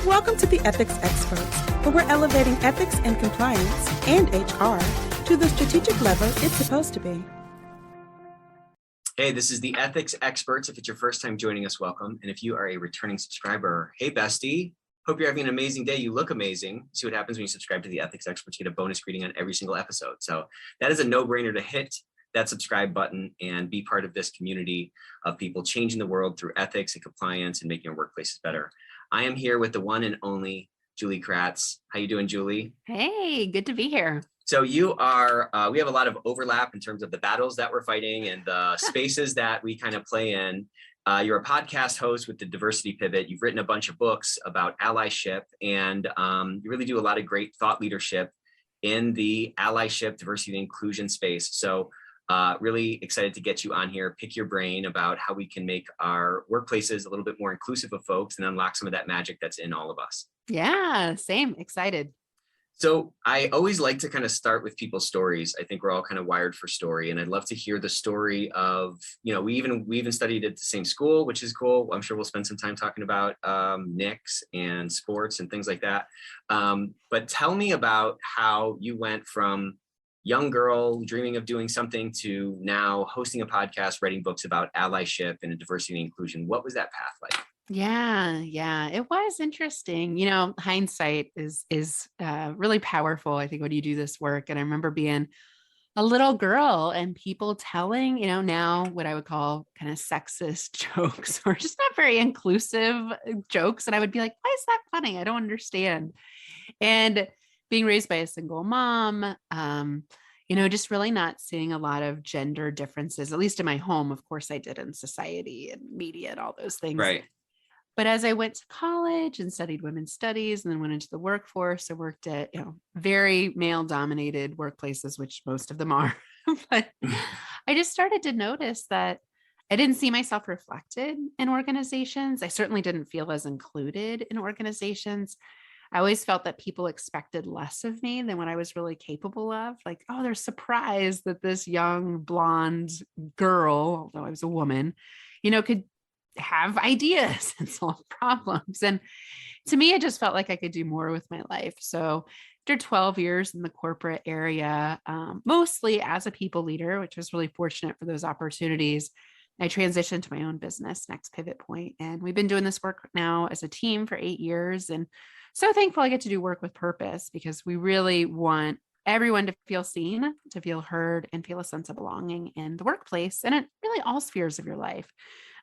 Welcome to the Ethics Experts, where we're elevating ethics and compliance and HR to the strategic level it's supposed to be. Hey, this is the Ethics Experts. If it's your first time joining us, welcome. And if you are a returning subscriber, hey, bestie. Hope you're having an amazing day. You look amazing. See what happens when you subscribe to the Ethics Experts. You get a bonus greeting on every single episode. So that is a no-brainer to hit that subscribe button and be part of this community of people changing the world through ethics and compliance and making our workplaces better. I am here with the one and only Julie Kratz. How you doing, Julie? Hey, good to be here. So you are, we have a lot of overlap in terms of the battles that we're fighting and the spaces that we kind of play in. You're a podcast host with the Diversity Pivot. You've written a bunch of books about allyship, and you really do a lot of great thought leadership in the allyship, diversity, and inclusion space. So really excited to get you on here, pick your brain about how we can make our workplaces a little bit more inclusive of folks and unlock some of that magic that's in all of us. Yeah, same. Excited. So I always like to kind of start with people's stories. I think we're all kind of wired for story, and I'd love to hear the story of, you know, we even studied at the same school, which is cool. I'm sure we'll spend some time talking about Knicks and sports and things like that. But tell me about how you went from young girl dreaming of doing something to now hosting a podcast, writing books about allyship and diversity and inclusion. What was that path like? Yeah, it was interesting. You know, hindsight is really powerful, I think, when you do this work. And I remember being a little girl and people telling, you know, now what I would call kind of sexist jokes or just not very inclusive jokes. And I would be like, why is that funny? I don't understand. And being raised by a single mom, you know, just really not seeing a lot of gender differences, at least in my home. Of course, I did in society and media and all those things. Right. But as I went to college and studied women's studies and then went into the workforce, I worked at, you know, very male dominated workplaces, which most of them are. But I just started to notice that I didn't see myself reflected in organizations. I certainly didn't feel as included in organizations. I always felt that people expected less of me than what I was really capable of. Like, oh, they're surprised that this young blonde girl, although I was a woman, you know, could have ideas and solve problems. And to me, it just felt like I could do more with my life. So after 12 years in the corporate area, mostly as a people leader, which was really fortunate for those opportunities, I transitioned to my own business, Next Pivot Point. And we've been doing this work now as a team for 8 years. And so thankful I get to do work with purpose, because we really want everyone to feel seen, to feel heard, and feel a sense of belonging in the workplace and in really all spheres of your life.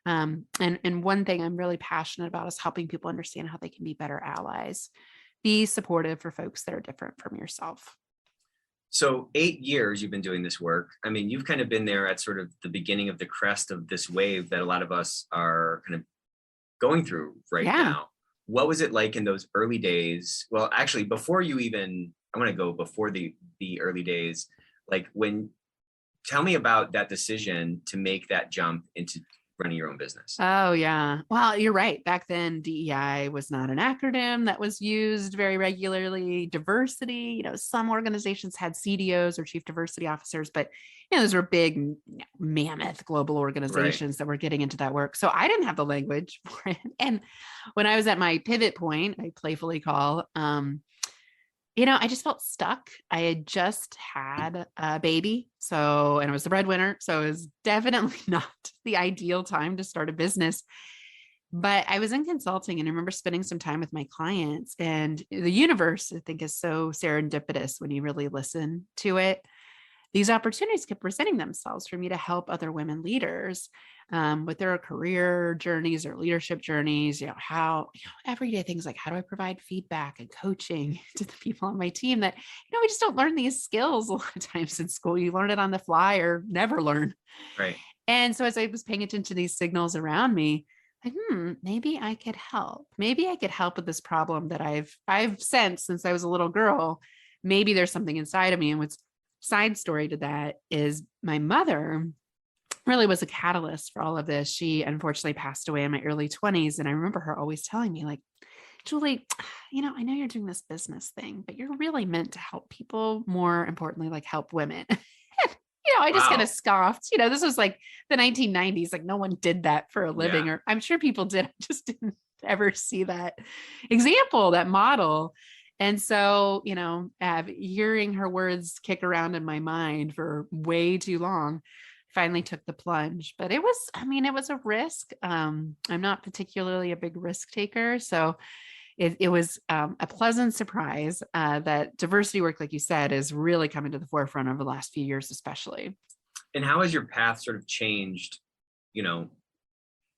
And one thing I'm really passionate about is helping people understand how they can be better allies, be supportive for folks that are different from yourself. So 8 years you've been doing this work. I mean, you've kind of been there at sort of the beginning of the crest of this wave that a lot of us are kind of going through right now. What was it like in those early days? Well, actually, before you even, I want to go before the early days, like tell me about that decision to make that jump into running your own business. Oh, yeah. Well, you're right. Back then, DEI was not an acronym that was used very regularly. Diversity, you know, some organizations had CDOs or chief diversity officers, but you know, those were big, mammoth global organizations that were getting into that work. So I didn't have the language for it. And when I was at my pivot point, I playfully call, you know, I just felt stuck. I had just had a baby. So, and I was the breadwinner. So it was definitely not the ideal time to start a business. But I was in consulting and I remember spending some time with my clients, and the universe, I think, is so serendipitous when you really listen to it. These opportunities kept presenting themselves for me to help other women leaders with their career journeys or leadership journeys, you know, how, you know, everyday things like, how do I provide feedback and coaching to the people on my team that, you know, we just don't learn these skills a lot of times in school. You learn it on the fly or never learn. Right. And so as I was paying attention to these signals around me, like, maybe I could help. Maybe I could help with this problem that I've sensed since I was a little girl. Maybe there's something inside of me. And what's side story to that is my mother really was a catalyst for all of this. She unfortunately passed away in my early 20s. And I remember her always telling me, like, Julie, you know, I know you're doing this business thing, but you're really meant to help people, more importantly, like help women. You I just kind Wow. of scoffed. This was like the 1990s. Like no one did that for a living, Yeah. or I'm sure people did. I just didn't ever see that example, that model. And so, hearing her words kick around in my mind for way too long, finally took the plunge. But it was a risk. I'm not particularly a big risk taker. So it was a pleasant surprise that diversity work, like you said, is really coming to the forefront over the last few years, especially. And how has your path sort of changed,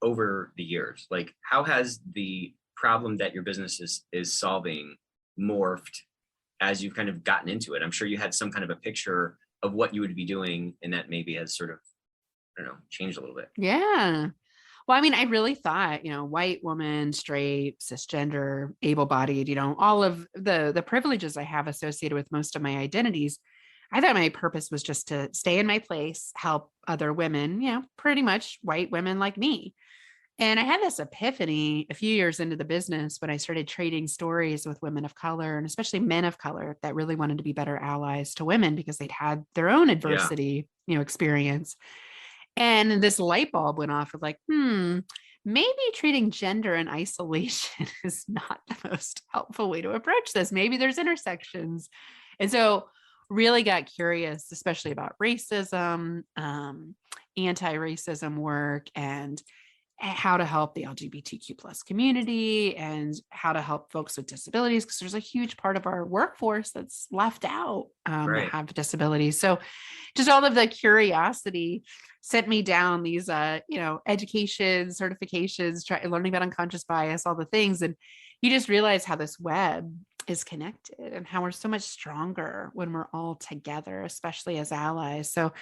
over the years? Like, how has the problem that your business is solving morphed as you've kind of gotten into it? I'm sure you had some kind of a picture of what you would be doing, and that maybe has sort of, I don't know, changed a little bit. Yeah. Well, I mean, I really thought, white woman, straight, cisgender, able-bodied, all of the privileges I have associated with most of my identities. I thought my purpose was just to stay in my place, help other women, pretty much white women like me. And I had this epiphany a few years into the business when I started trading stories with women of color, and especially men of color that really wanted to be better allies to women because they'd had their own Yeah. adversity, experience. And this light bulb went off of like, maybe treating gender in isolation is not the most helpful way to approach this. Maybe there's intersections. And so really got curious, especially about racism, anti-racism work, and how to help the LGBTQ plus community and how to help folks with disabilities, because there's a huge part of our workforce that's left out that Right. have disabilities. So just all of the curiosity sent me down these, education, certifications, learning about unconscious bias, all the things. And you just realize how this web is connected and how we're so much stronger when we're all together, especially as allies. So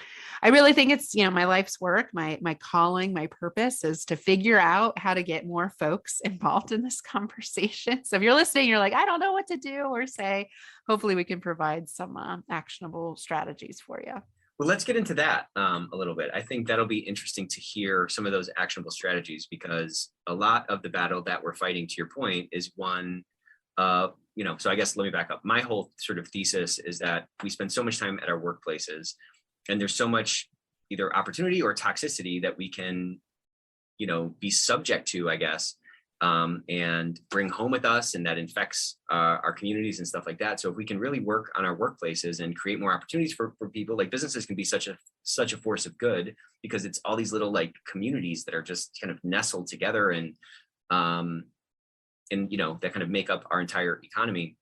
I really think it's, my life's work, my calling, my purpose is to figure out how to get more folks involved in this conversation. So if you're listening, you're like, I don't know what to do or say, hopefully we can provide some actionable strategies for you. Well, let's get into that a little bit. I think that'll be interesting to hear some of those actionable strategies, because a lot of the battle that we're fighting, to your point, is one, so I guess let me back up. My whole sort of thesis is that we spend so much time at our workplaces, and there's so much either opportunity or toxicity that we can, be subject to, I guess, and bring home with us, and that infects our communities and stuff like that. So if we can really work on our workplaces and create more opportunities for people, like businesses can be such a force of good, because it's all these little like communities that are just kind of nestled together and that kind of make up our entire economy.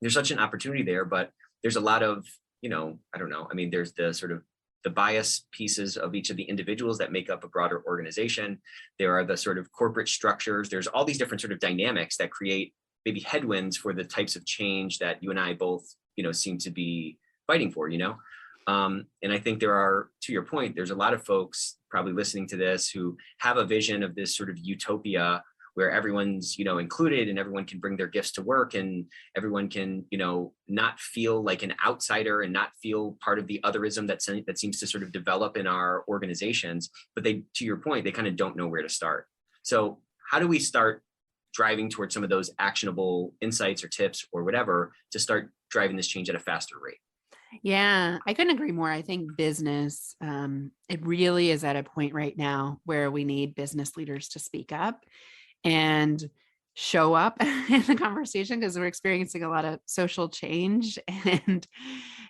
There's such an opportunity there, but there's a lot of, I don't know. I mean, there's the sort of the bias pieces of each of the individuals that make up a broader organization. There are the sort of corporate structures. There's all these different sort of dynamics that create maybe headwinds for the types of change that you and I both, seem to be fighting for, and I think there are, to your point, there's a lot of folks probably listening to this who have a vision of this sort of utopia where everyone's, included, and everyone can bring their gifts to work, and everyone can, not feel like an outsider and not feel part of the otherism that seems to sort of develop in our organizations. But they, to your point, they kind of don't know where to start. So how do we start driving towards some of those actionable insights or tips or whatever to start driving this change at a faster rate? Yeah, I couldn't agree more. I think business, it really is at a point right now where we need business leaders to speak up and show up in the conversation, because we're experiencing a lot of social change. And,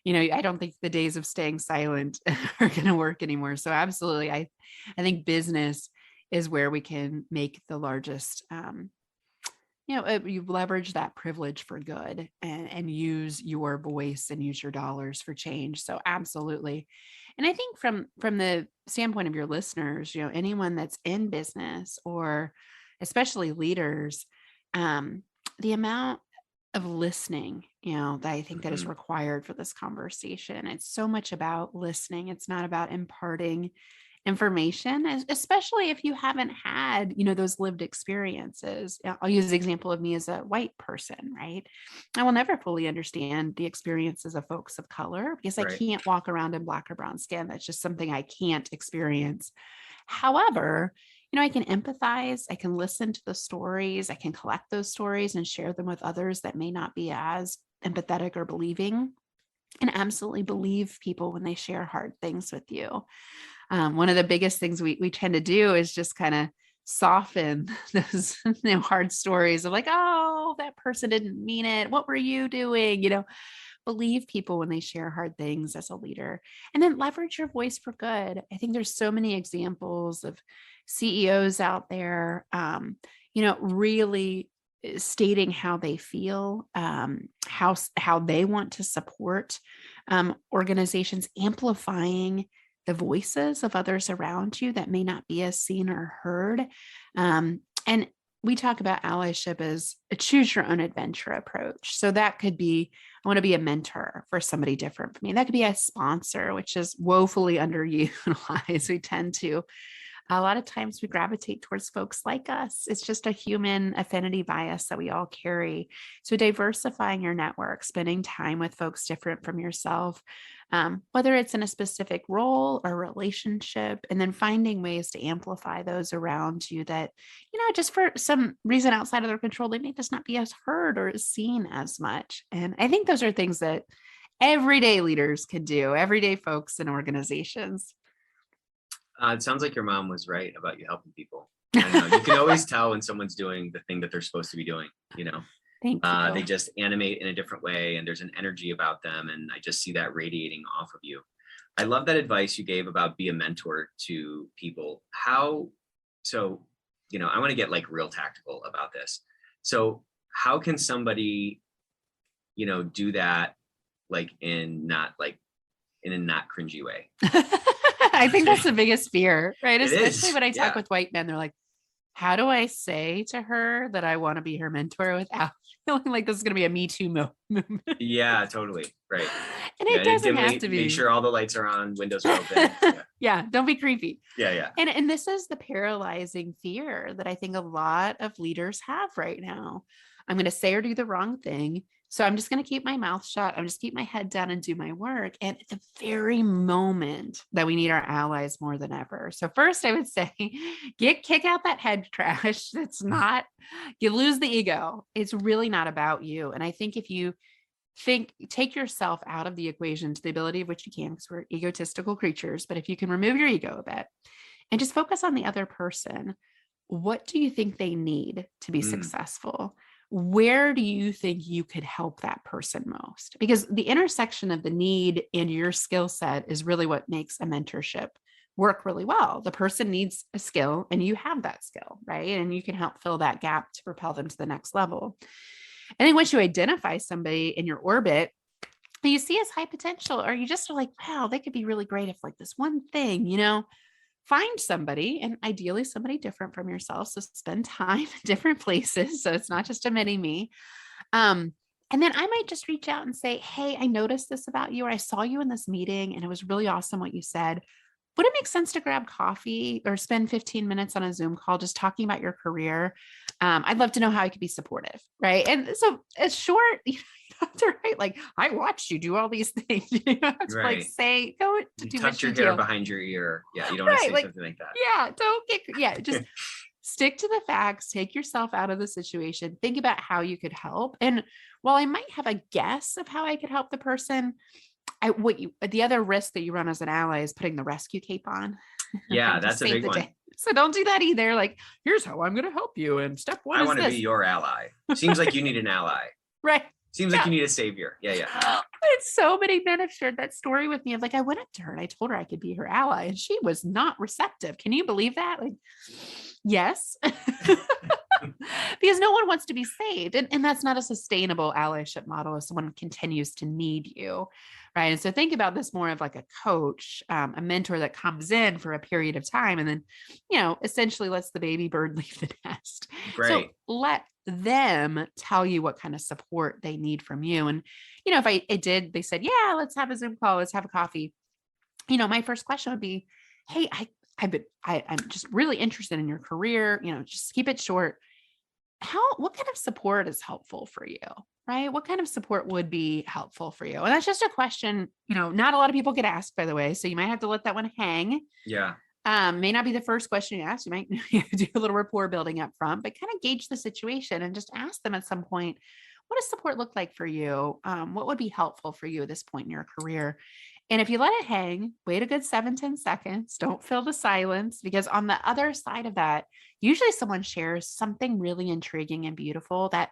I don't think the days of staying silent are going to work anymore. So absolutely, I think business is where we can make the largest, you leverage that privilege for good and use your voice and use your dollars for change. So absolutely. And I think from the standpoint of your listeners, anyone that's in business, or especially leaders, the amount of listening, that I think that is required for this conversation. It's so much about listening. It's not about imparting information, especially if you haven't had, those lived experiences. I'll use the example of me as a white person, right? I will never fully understand the experiences of folks of color because I can't walk around in black or brown skin. That's just something I can't experience. However, I can empathize, I can listen to the stories, I can collect those stories and share them with others that may not be as empathetic or believing. and absolutely believe people when they share hard things with you. One of the biggest things we tend to do is just kind of soften those hard stories of like, oh, that person didn't mean it. What were you doing? Believe people when they share hard things as a leader, and then leverage your voice for good. I think there's so many examples of CEOs out there, really stating how they feel, how they want to support organizations, amplifying the voices of others around you that may not be as seen or heard. And we talk about allyship as a choose your own adventure approach. So that could be, I want to be a mentor for somebody different from me. That could be a sponsor, which is woefully underutilized. We tend to, a lot of times we gravitate towards folks like us. It's just a human affinity bias that we all carry. So diversifying your network, spending time with folks different from yourself, whether it's in a specific role or relationship, and then finding ways to amplify those around you that, just for some reason outside of their control, they may just not be as heard or seen as much. And I think those are things that everyday leaders can do, everyday folks in organizations. It sounds like your mom was right about you helping people. I don't know. You can always tell when someone's doing the thing that they're supposed to be doing, Thank you. They just animate in a different way and there's an energy about them. And I just see that radiating off of you. I love that advice you gave about be a mentor to people. I want to get like real tactical about this. So how can somebody, do that like in a not cringy way? I think that's the biggest fear, right? Especially when I talk Yeah. with white men, they're like, how do I say to her that I want to be her mentor without feeling like this is going to be a Me Too movement? Yeah, totally. Right. And it doesn't have to be. Make sure all the lights are on, windows are open. Yeah, don't be creepy. Yeah. And this is the paralyzing fear that I think a lot of leaders have right now. I'm going to say or do the wrong thing. So I'm just going to keep my mouth shut. I'm just keep my head down and do my work. And at the very moment that we need our allies more than ever. So first I would say, kick out that head trash. That's not, you lose the ego. It's really not about you. And I think if you take yourself out of the equation to the ability of which you can, because we're egotistical creatures, but if you can remove your ego a bit and just focus on the other person, what do you think they need to be successful? Where do you think you could help that person most? Because the intersection of the need and your skill set is really what makes a mentorship work really well. The person needs a skill and you have that skill, right? And you can help fill that gap to propel them to the next level. I think once you identify somebody in your orbit that you see as high potential, or you just are like, wow, they could be really great if like this one thing, find somebody, and ideally somebody different from yourself. So spend time in different places. So it's not just a mini me. And then I might just reach out and say, hey, I noticed this about you, or I saw you in this meeting and it was really awesome what you said. Would it make sense to grab coffee or spend 15 minutes on a Zoom call just talking about your career? I'd love to know how I could be supportive, right? And so it's short, you have to write like, I watched you do all these things. You have to like say, go to too much tuck your hair behind your ear. Yeah, you don't want to say something like that. Yeah, just stick to the facts, take yourself out of the situation, think about how you could help. And while I might have a guess of how I could help the person, the other risk that you run as an ally is putting the rescue cape on. Yeah, that's a big one. So don't do that either. Like, here's how I'm going to help you. And step one I is want to be your ally. Seems like you need an ally. Right. Seems like you need a savior. Yeah. It's so many men have shared that story with me of like, I went up to her and I told her I could be her ally and she was not receptive. Can you believe that? Like, yes. Because no one wants to be saved. And that's not a sustainable allyship model if someone continues to need you. Right. And so think about this more of like a coach, a mentor that comes in for a period of time and then, essentially lets the baby bird leave the nest. Great. So let them tell you what kind of support they need from you. And, if they said, yeah, let's have a Zoom call, let's have a coffee. My first question would be, hey, I'm just really interested in your career, just keep it short. What kind of support is helpful for you, right? What kind of support would be helpful for you? And that's just a question, not a lot of people get asked, by the way. So you might have to let that one hang. Yeah. May not be the first question you ask. You might do a little rapport building up front, but kind of gauge the situation and just ask them at some point, what does support look like for you? What would be helpful for you at this point in your career? And if you let it hang, wait a good 7-10 seconds, don't fill the silence, because on the other side of that, usually someone shares something really intriguing and beautiful that,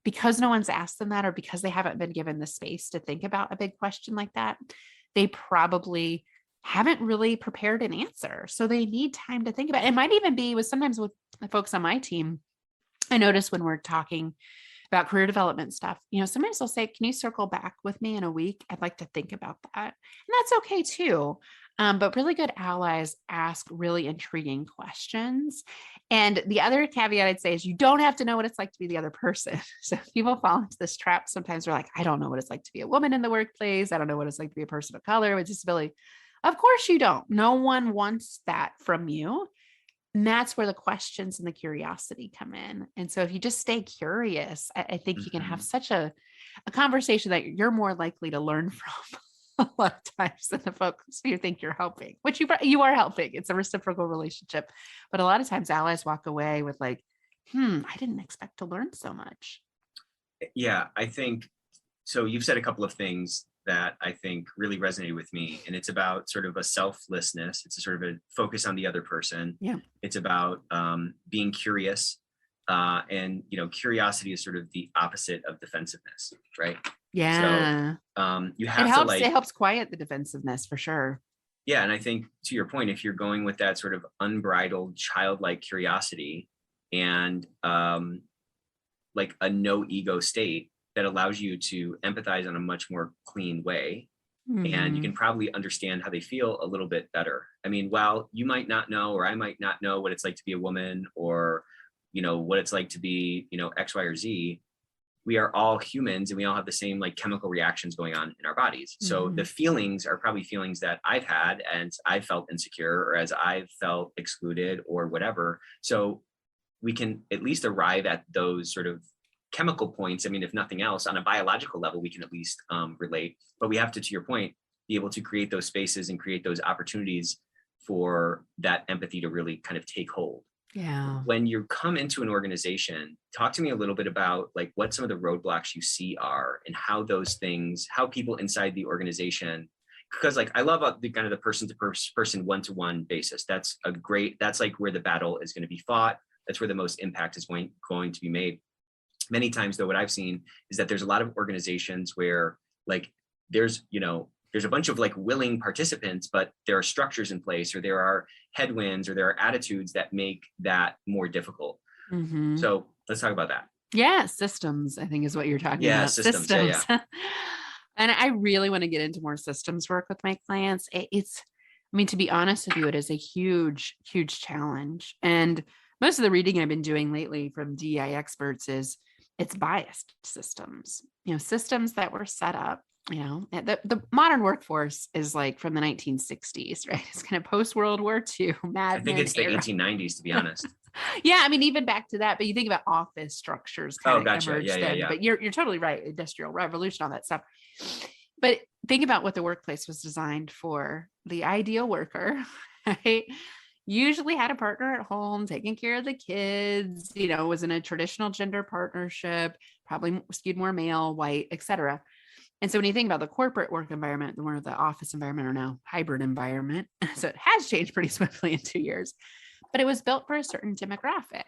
because no one's asked them that, or because they haven't been given the space to think about a big question like that, they probably haven't really prepared an answer. So they need time to think about it. It might even be with sometimes with the folks on my team. I notice when we're talking about career development stuff, sometimes they'll say, can you circle back with me in a week? I'd like to think about that. And that's okay too. But really good allies ask really intriguing questions. And the other caveat I'd say is you don't have to know what it's like to be the other person. So people fall into this trap. Sometimes they're like, I don't know what it's like to be a woman in the workplace. I don't know what it's like to be a person of color with disability. Of course you don't. No one wants that from you. And that's where the questions and the curiosity come in. And so if you just stay curious, I think you can have such a conversation that you're more likely to learn from a lot of times than the folks you think you're helping, which you are helping. It's a reciprocal relationship. But a lot of times allies walk away with like, I didn't expect to learn so much. Yeah, I think, so you've said a couple of things that I think really resonated with me. And it's about sort of a selflessness. It's a sort of a focus on the other person. Yeah. It's about being curious. And, curiosity is sort of the opposite of defensiveness, right? Yeah. So you have it helps quiet the defensiveness for sure. Yeah. And I think to your point, if you're going with that sort of unbridled childlike curiosity and like a no ego state, that allows you to empathize in a much more clean way. And you can probably understand how they feel a little bit better. I mean, while you might not know, or I might not know what it's like to be a woman, or, what it's like to be, X, Y, or Z, we are all humans and we all have the same like chemical reactions going on in our bodies. So the feelings are probably feelings that I've had, and I felt insecure, or as I've felt excluded or whatever. So we can at least arrive at those sort of chemical points. I mean, if nothing else, on a biological level, we can at least relate, but we have to your point, be able to create those spaces and create those opportunities for that empathy to really kind of take hold. Yeah. When you come into an organization, talk to me a little bit about like what some of the roadblocks you see are, and how those things, how people inside the organization, because like I love the kind of the person to person, one-to-one basis. That's like where the battle is going to be fought. That's where the most impact is going to be made. Many times though, what I've seen is that there's a lot of organizations where like there's a bunch of like willing participants, but there are structures in place, or there are headwinds, or there are attitudes that make that more difficult. So let's talk about that. Yeah. Systems, I think, is what you're talking about. Systems. Yeah. And I really want to get into more systems work with my clients. To be honest with you, it is a huge, huge challenge. And most of the reading I've been doing lately from DEI experts is it's biased systems, systems that were set up, the modern workforce is like from the 1960s, right? It's kind of post World War II. I think it's the 1890s, to be honest. Yeah. Even back to that, but you think about office structures kind of gotcha. emerged then, Yeah. but you're totally right. Industrial revolution, all that stuff. But think about what the workplace was designed for. The ideal worker, right? Usually had a partner at home, taking care of the kids, was in a traditional gender partnership, probably skewed more male, white, etc. And so when you think about the corporate work environment, the office environment, or now hybrid environment, so it has changed pretty swiftly in 2 years, but it was built for a certain demographic.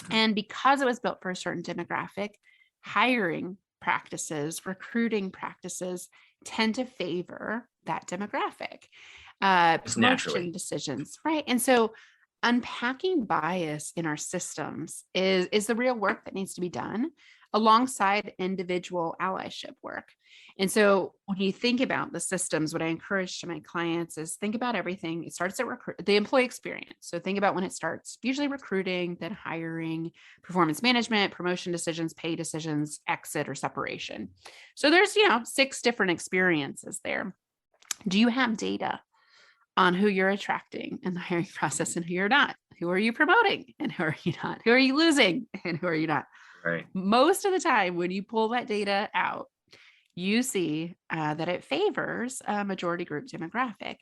And because it was built for a certain demographic, hiring practices, recruiting practices tend to favor that demographic. Promotion decisions, right? And so unpacking bias in our systems is the real work that needs to be done alongside individual allyship work. And so when you think about the systems, what I encourage to my clients is think about everything. It starts at the employee experience. So think about when it starts, usually recruiting, then hiring, performance management, promotion decisions, pay decisions, exit or separation. So there's, 6 different experiences there. Do you have data on who you're attracting in the hiring process and who you're not? Who are you promoting and who are you not? Who are you losing and who are you not? Right. Most of the time when you pull that data out, you see that it favors a majority group demographic.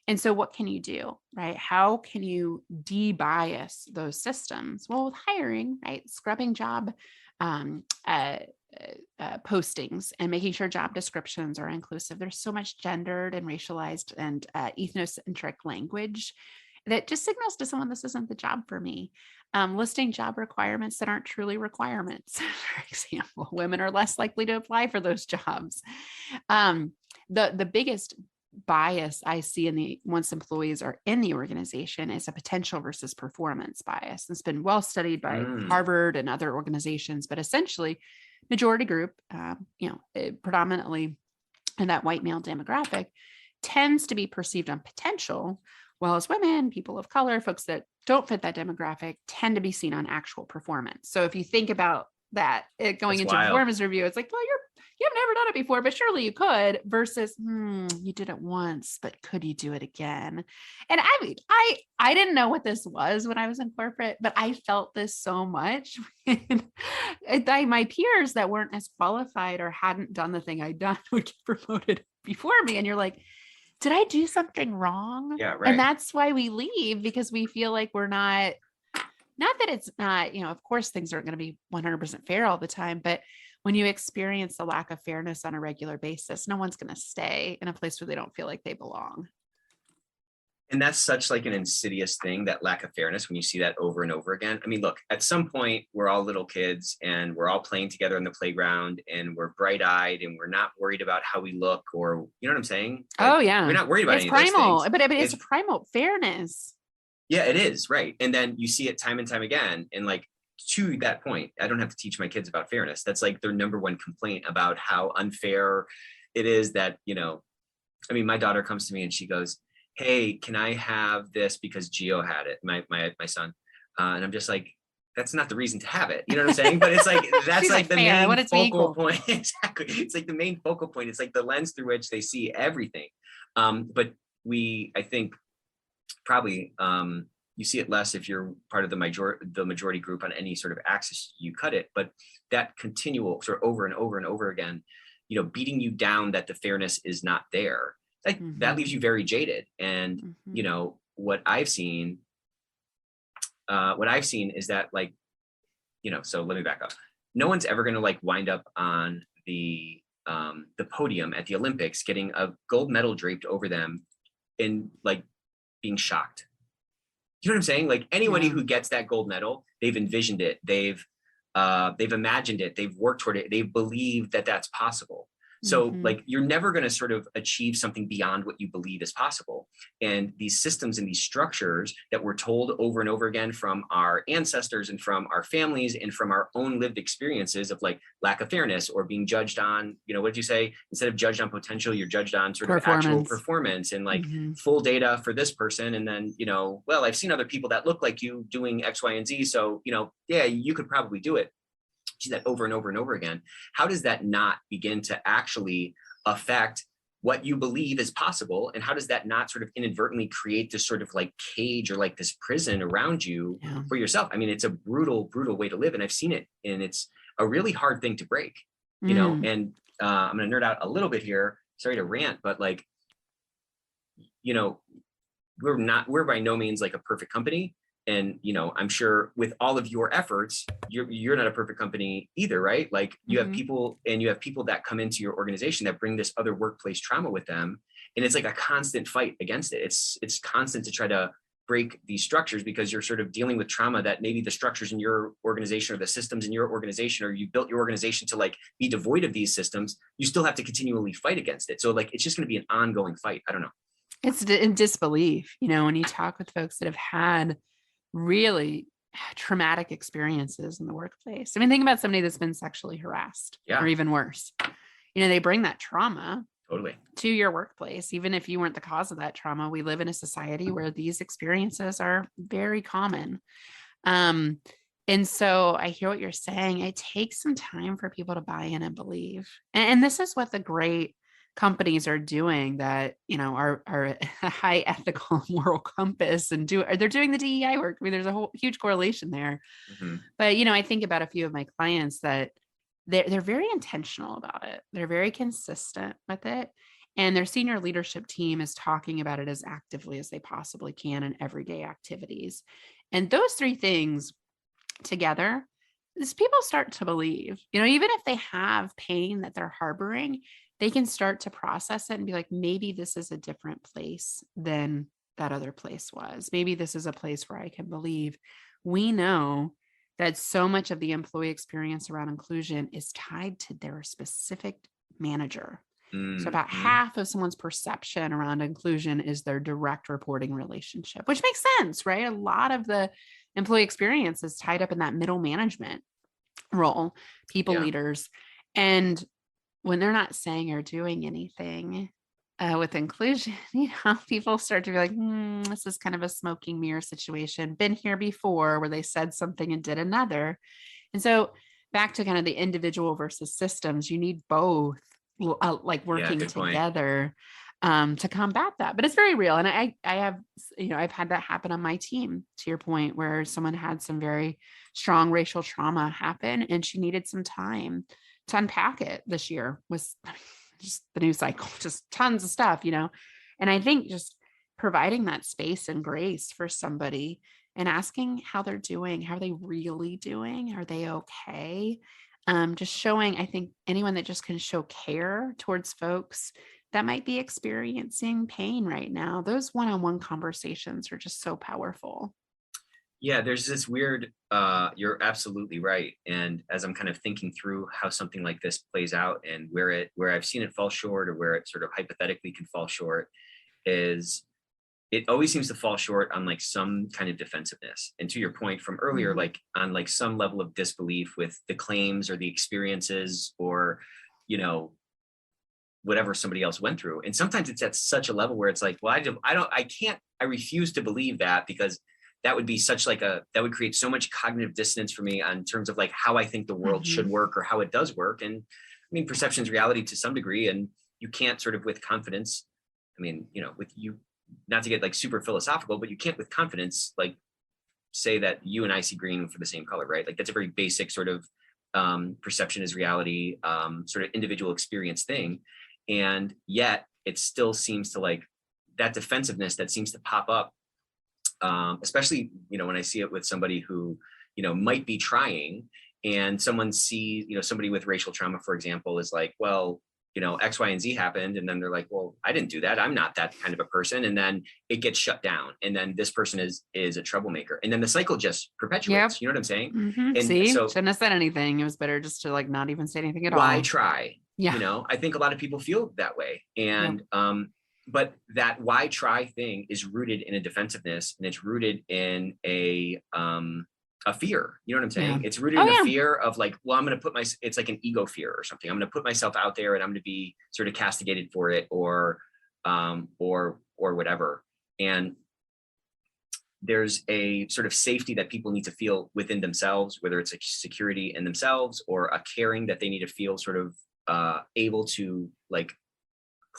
And so what can you do, right? How can you de-bias those systems? Well, with hiring, right? Scrubbing job postings and making sure job descriptions are inclusive. There's so much gendered and racialized and ethnocentric language that just signals to someone this isn't the job for me. Listing job requirements that aren't truly requirements. For example, women are less likely to apply for those jobs. The biggest bias I see once employees are in the organization is a potential versus performance bias. It's been well studied by Harvard and other organizations, but essentially majority group, predominantly in that white male demographic, tends to be perceived on potential, while as women, people of color, folks that don't fit that demographic tend to be seen on actual performance. So if you think about that going into performance review, it's like, well, you've never done it before, but surely you could, versus you did it once, but could you do it again? And I mean, I didn't know what this was when I was in corporate, but I felt this so much. My peers that weren't as qualified or hadn't done the thing I'd done would get promoted before me. And you're like, did I do something wrong? Yeah, right. And that's why we leave, because we feel like we're not that it's not, of course things aren't going to be 100% fair all the time, but when you experience the lack of fairness on a regular basis, no one's going to stay in a place where they don't feel like they belong. And that's such like an insidious thing, that lack of fairness, when you see that over and over again. I mean, look, at some point we're all little kids and we're all playing together in the playground and we're bright-eyed and we're not worried about how we look, or, you know what I'm saying? Like, oh yeah. We're not worried about it's any primal, of those things. but it's primal fairness. Yeah, it is. Right. And then you see it time and time again. And like, to that point, I don't have to teach my kids about fairness. That's like their number one complaint about how unfair it is that, I mean, my daughter comes to me and she goes, hey, can I have this because Gio had it, my son? And I'm just like, that's not the reason to have it. You know what I'm saying? But it's like, that's like the main focal point. Exactly. It's like the main focal point. It's like the lens through which they see everything. But I think probably you see it less if you're part of the majority group on any sort of axis you cut it. But that continual sort of over and over and over again, beating you down that the fairness is not there, like that leaves you very jaded. And what I've seen is that, like, so let me back up. No one's ever going to like wind up on the podium at the Olympics getting a gold medal draped over them and like being shocked. You know what I'm saying? Like, anybody who gets that gold medal, they've envisioned it, they've imagined it, they've worked toward it, they believe that that's possible. So like, you're never going to sort of achieve something beyond what you believe is possible. And these systems and these structures that we're told over and over again from our ancestors and from our families and from our own lived experiences of like lack of fairness, or being judged on, what did you say? Instead of judged on potential, you're judged on sort of actual performance and like full data for this person. And then, well, I've seen other people that look like you doing X, Y, and Z. So, yeah, you could probably do it. See that over and over and over again. How does that not begin to actually affect what you believe is possible? And how does that not sort of inadvertently create this sort of like cage or like this prison around you for yourself? I mean, it's a brutal, brutal way to live. And I've seen it, and it's a really hard thing to break, and I'm going to nerd out a little bit here. Sorry to rant, but like, we're by no means like a perfect company. And, I'm sure with all of your efforts, you're not a perfect company either, right? Like, you have people, and you have people that come into your organization that bring this other workplace trauma with them. And it's like a constant fight against it. It's constant to try to break these structures, because you're sort of dealing with trauma that maybe the structures in your organization or the systems in your organization, or you built your organization to like be devoid of these systems. You still have to continually fight against it. So like, it's just going to be an ongoing fight. I don't know. It's in disbelief, when you talk with folks that have had really traumatic experiences in the workplace. I mean, think about somebody that's been sexually harassed or even worse. They bring that trauma to your workplace. Even if you weren't the cause of that trauma, we live in a society where these experiences are very common. And so I hear what you're saying. It takes some time for people to buy in and believe. And this is what the great companies are doing that, are a high ethical moral compass, and they're doing the DEI work. I mean, there's a whole huge correlation there. But, I think about a few of my clients that they're very intentional about it. They're very consistent with it. And their senior leadership team is talking about it as actively as they possibly can in everyday activities. And those three things together as people start to believe, even if they have pain that they're harboring, they can start to process it and be like, maybe this is a different place than that other place was. Maybe this is a place where I can believe. We know that so much of the employee experience around inclusion is tied to their specific manager. So about half of someone's perception around inclusion is their direct reporting relationship, which makes sense, right? A lot of the employee experience is tied up in that middle management role, people leaders. And when they're not saying or doing anything with inclusion, people start to be like, this is kind of a smoking mirror situation. Been here before where they said something and did another. And so back to kind of the individual versus systems, you need both working together to combat that. But it's very real. And I have, I've had that happen on my team, to your point, where someone had some very strong racial trauma happen and she needed some time to unpack it. This year was just the news cycle, just tons of stuff, and I think just providing that space and grace for somebody and asking how they're doing, how are they really doing? Are they okay? Just showing, I think anyone that just can show care towards folks that might be experiencing pain right now, those one-on-one conversations are just so powerful. Yeah, there's this weird, you're absolutely right. And as I'm kind of thinking through how something like this plays out and where I've seen it fall short or where it sort of hypothetically can fall short is it always seems to fall short on like some kind of defensiveness. And to your point from earlier, like on like some level of disbelief with the claims or the experiences or, whatever somebody else went through. And sometimes it's at such a level where it's like, well, I refuse to believe that because that would be that would create so much cognitive dissonance for me on terms of like how I think the world should work or how it does work. And I mean, perception is reality to some degree, and you can't sort of with confidence, with you, not to get like super philosophical, but you can't with confidence, like say that you and I see green for the same color, right? Like that's a very basic sort of perception is reality, sort of individual experience thing. And yet it still seems to like that defensiveness that seems to pop up, especially, when I see it with somebody who, might be trying and someone sees, somebody with racial trauma, for example, is like, well, X, Y, and Z happened. And then they're like, well, I didn't do that. I'm not that kind of a person. And then it gets shut down. And then this person is a troublemaker. And then the cycle just perpetuates. You know what I'm saying? And see, so, shouldn't have said anything. It was better just to like not even say anything at all. Why try? Yeah. I think a lot of people feel that way. And, but that why try thing is rooted in a defensiveness, and it's rooted in a fear. You know what I'm saying? It's rooted in a fear of like, well, I'm going to put it's like an ego fear or something. I'm going to put myself out there and I'm going to be sort of castigated for it or whatever. And there's a sort of safety that people need to feel within themselves, whether it's a security in themselves or a caring that they need to feel sort of able to like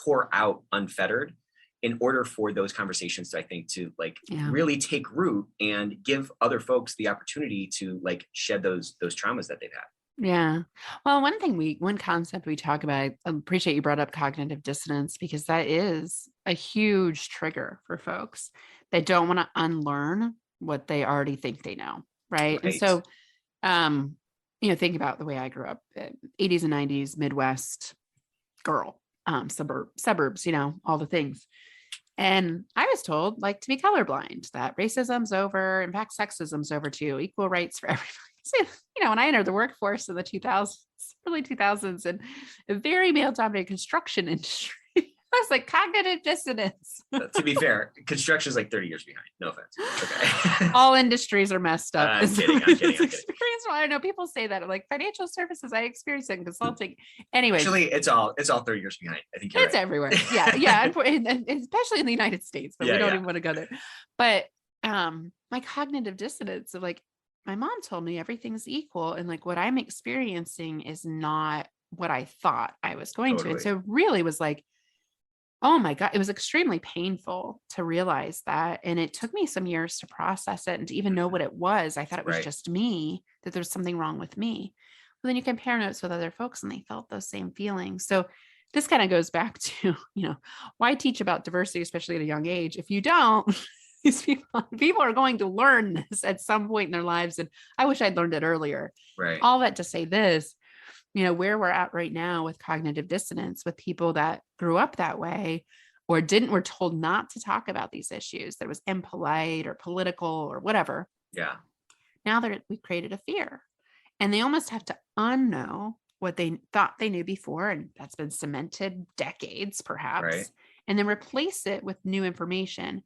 pour out unfettered in order for those conversations, I think, to like really take root and give other folks the opportunity to like shed those traumas that they've had. Yeah. Well, one concept we talk about, I appreciate you brought up cognitive dissonance, because that is a huge trigger for folks that don't want to unlearn what they already think they know. Right. And so, think about the way I grew up, 80s and 90s, Midwest girl, suburbs, all the things. And I was told like to be colorblind, that racism's over, in fact, sexism's over too, equal rights for everybody. So, when I entered the workforce in the 2000s, early 2000s, and a very male-dominated construction industry, I was like, cognitive dissonance. To be fair, construction is like 30 years behind. No offense. Okay. All industries are messed up. I'm kidding. I know people say that, like financial services, I experienced it in consulting. Anyway, actually, it's all 30 years behind. I think it's right. Everywhere. Yeah, and especially in the United States, but we don't even want to go there. But my cognitive dissonance of like, my mom told me everything's equal, and like what I'm experiencing is not what I thought I was going to. And so really was like, oh my God, it was extremely painful to realize that. And it took me some years to process it and to even know what it was. I thought it was just me, that there was something wrong with me. Well, then you compare notes with other folks and they felt those same feelings. So this kind of goes back to, why teach about diversity, especially at a young age, if you don't These people are going to learn this at some point in their lives. And I wish I'd learned it earlier. Right. All that to say this, where we're at right now with cognitive dissonance, with people that grew up that way or were told not to talk about these issues, that was impolite or political or whatever. Yeah. Now that we've created a fear, and they almost have to unknow what they thought they knew before. And that's been cemented decades, perhaps, Right. and then replace it with new information.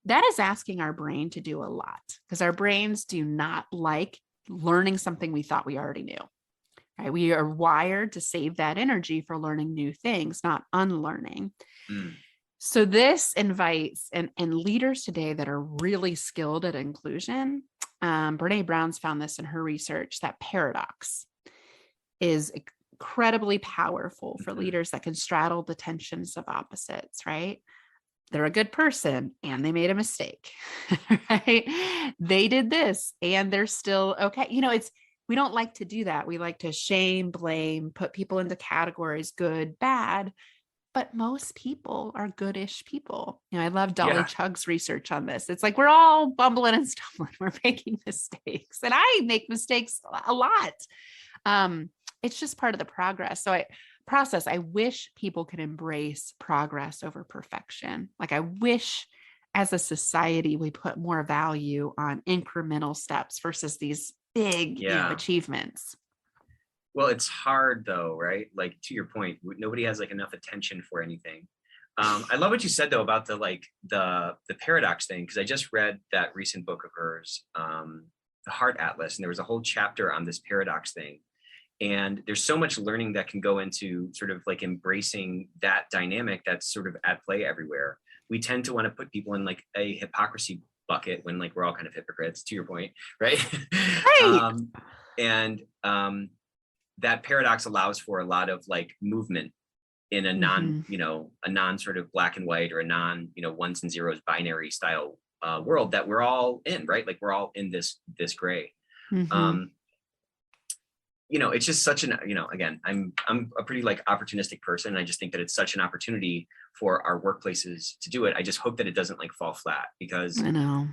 That is asking our brain to do a lot, because our brains do not like learning something we thought we already knew. Right? We are wired to save that energy for learning new things, not unlearning. Mm. So this invites, and leaders today that are really skilled at inclusion, Brene Brown's found this in her research, that paradox is incredibly powerful for leaders that can straddle the tensions of opposites, right? They're a good person and they made a mistake, right? They did this and they're still okay. We don't like to do that. We like to shame, blame, put people into categories, good, bad. But most people are goodish people. I love Dolly Chug's research on this. It's like we're all bumbling and stumbling. We're making mistakes. And I make mistakes a lot. It's just part of the process. I wish people could embrace progress over perfection. Like I wish as a society, we put more value on incremental steps versus these big achievements. Well, it's hard though, right? Like to your point, nobody has like enough attention for anything. I love what you said though about the paradox thing, because I just read that recent book of hers, The Heart Atlas, and there was a whole chapter on this paradox thing. And there's so much learning that can go into sort of like embracing that dynamic that's sort of at play everywhere. We tend to want to put people in like a hypocrisy bucket when like we're all kind of hypocrites, to your point, right? Right. That paradox allows for a lot of like movement in a non, a non sort of black and white or a non, ones and zeros binary style world that we're all in, right? Like we're all in this gray. It's just such an, again, I'm a pretty like opportunistic person. And I just think that it's such an opportunity for our workplaces to do it. I just hope that it doesn't like fall flat, because I know.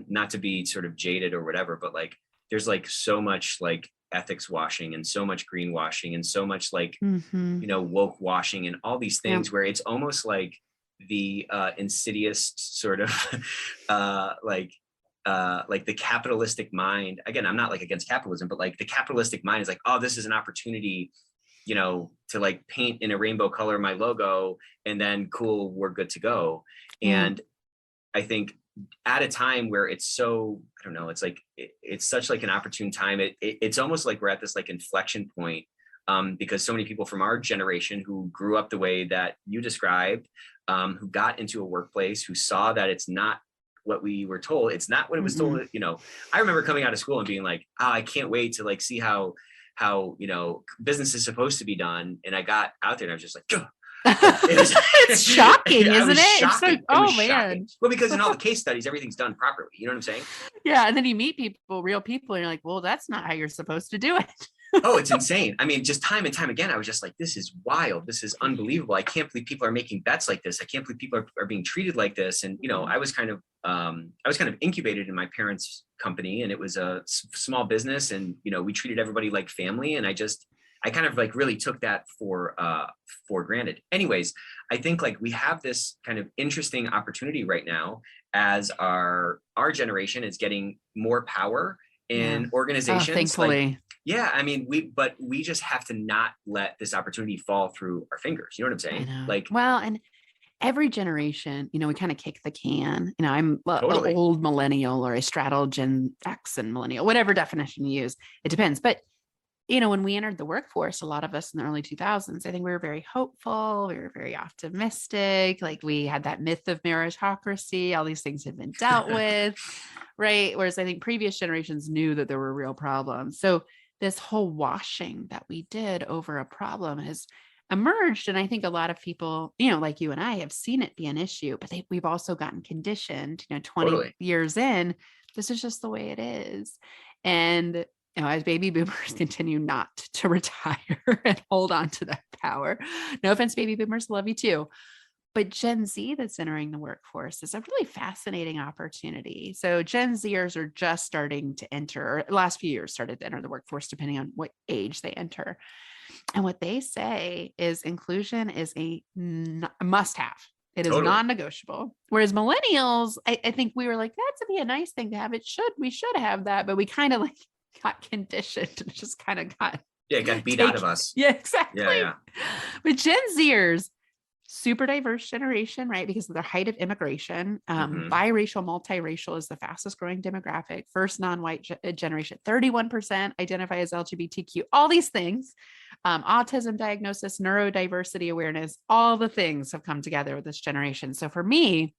Not to be sort of jaded or whatever, but like there's like so much like ethics washing and so much greenwashing and so much like, woke washing and all these things where it's almost like the insidious sort of like the capitalistic mind. Again, I'm not like against capitalism, but like the capitalistic mind is like, oh, this is an opportunity, to like paint in a rainbow color my logo and then cool, we're good to go. And I think at a time where it's so, I don't know, it's like, it's such like an opportune time. It's almost like we're at this like inflection point, because so many people from our generation who grew up the way that you described, who got into a workplace, who saw that it's not what we were told. It's not what it was told. I remember coming out of school and being like, oh, I can't wait to like see how business is supposed to be done. And I got out there and I was just like, it's shocking, isn't it? It's like, oh man. Shocking. Well, because in all the case studies, everything's done properly. You know what I'm saying? Yeah. And then you meet people, real people, and you're like, well, that's not how you're supposed to do it. Oh, it's insane. I mean, just time and time again, I was just like, this is wild. This is unbelievable. I can't believe people are making bets like this. I can't believe people are being treated like this. And, I was kind of incubated in my parents' company, and it was a small business, and, we treated everybody like family. And I kind of like really took that for granted. Anyways, I think like we have this kind of interesting opportunity right now as our generation is getting more power in organizations. Thankfully. I mean, we just have to not let this opportunity fall through our fingers. You know what I'm saying? Like, well, and every generation, we kind of kick the can. I'm Totally. an old millennial, or I straddle Gen X and millennial, whatever definition you use. It depends. But when we entered the workforce, a lot of us in the early 2000s, I think we were very hopeful. We were very optimistic. Like we had that myth of meritocracy. All these things had been dealt with, right? Whereas I think previous generations knew that there were real problems. So this whole washing that we did over a problem has emerged. And I think a lot of people, like you and I, have seen it be an issue, but we've also gotten conditioned, 20 years in, this is just the way it is. And as baby boomers continue not to retire and hold on to that power. No offense, baby boomers, love you too. But Gen Z that's entering the workforce is a really fascinating opportunity. So Gen Zers are just starting to enter, or last few years started to enter the workforce, depending on what age they enter. And what they say is inclusion is a must-have. It is Totally. non-negotiable. Whereas millennials, I think we were like, that'd be a nice thing to have. We should have that, but we kind of like got conditioned and just kind of got it got beat out of us. Yeah, exactly. Yeah. But Gen Zers, super diverse generation, right? Because of the height of immigration, biracial, multiracial is the fastest growing demographic. First non-white generation, 31% identify as LGBTQ, all these things, autism diagnosis, neurodiversity awareness, all the things have come together with this generation. So for me,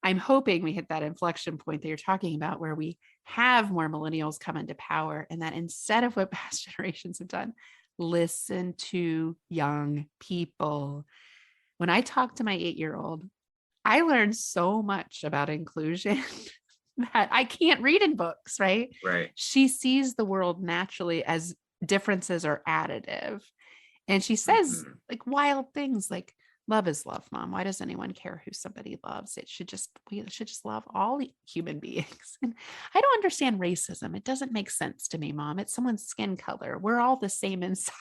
I'm hoping we hit that inflection point that you're talking about, where we have more millennials come into power, and that instead of what past generations have done, listen to young people. When I talk to my 8-year-old, I learned so much about inclusion that I can't read in books, right? Right. She sees the world naturally as differences are additive. And she says like wild things like, love is love, Mom. Why does anyone care who somebody loves? We should just love all human beings. And I don't understand racism. It doesn't make sense to me, Mom. It's someone's skin color. We're all the same inside.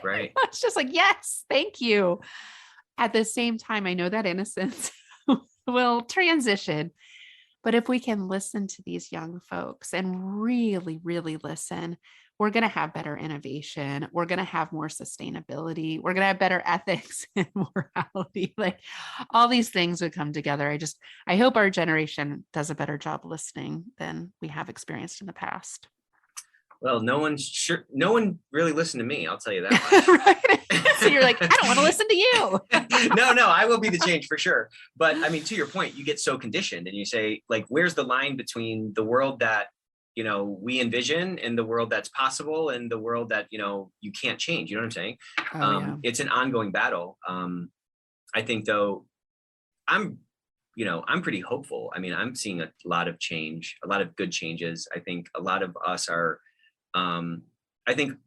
Right. It's just like, yes, thank you. At the same time, I know that innocence will transition, but if we can listen to these young folks and really, really listen, we're going to have better innovation. We're going to have more sustainability. We're going to have better ethics and morality. Like all these things would come together. I hope our generation does a better job listening than we have experienced in the past. Well, no one really listened to me. I'll tell you that. Right. So you're like, I don't want to listen to you. No, I will be the change for sure. But I mean, to your point, you get so conditioned and you say, like, where's the line between the world that, we envision and the world that's possible and the world that, you can't change. You know what I'm saying? Yeah. It's an ongoing battle. I think though, I'm pretty hopeful. I mean, I'm seeing a lot of change, a lot of good changes. I think a lot of us are, I think,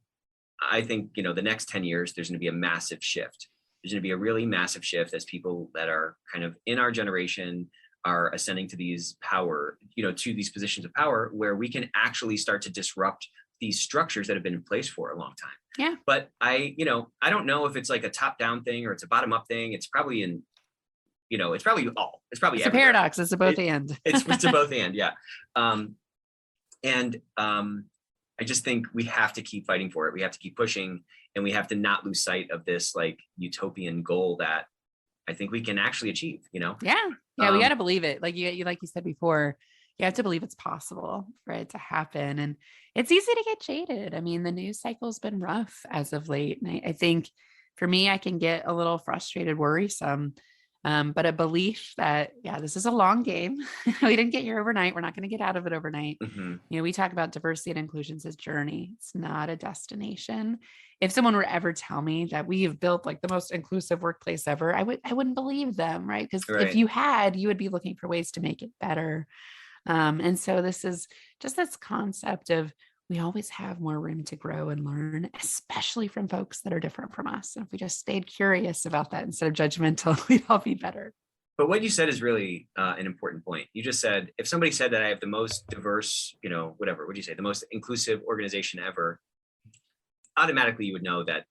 the next 10 years, there's going to be a massive shift. There's going to be a really massive shift as people that are kind of in our generation are ascending to these to these positions of power where we can actually start to disrupt these structures that have been in place for a long time. Yeah. But I don't know if it's like a top down thing or it's a bottom up thing. It's probably it's probably It's a paradox. It's a both and. It's a both and. Yeah. I just think we have to keep fighting for it. We have to keep pushing, and we have to not lose sight of this like utopian goal that I think we can actually achieve, Yeah. Yeah. We got to believe it. Like you said before, you have to believe it's possible for it to happen. And it's easy to get jaded. I mean, the news cycle's been rough as of late. And I think for me, I can get a little frustrated, worrisome. But a belief that, this is a long game. We didn't get here overnight. We're not going to get out of it overnight. We talk about diversity and inclusion as a journey. It's not a destination. If someone were ever tell me that we have built like the most inclusive workplace ever, I wouldn't believe them, right? Because if you had, you would be looking for ways to make it better. And so this is just this concept of we always have more room to grow and learn, especially from folks that are different from us. And if we just stayed curious about that instead of judgmental, we'd all be better. But what you said is really an important point. You just said, if somebody said that I have the most diverse, whatever, what'd you say? The most inclusive organization ever, automatically you would know that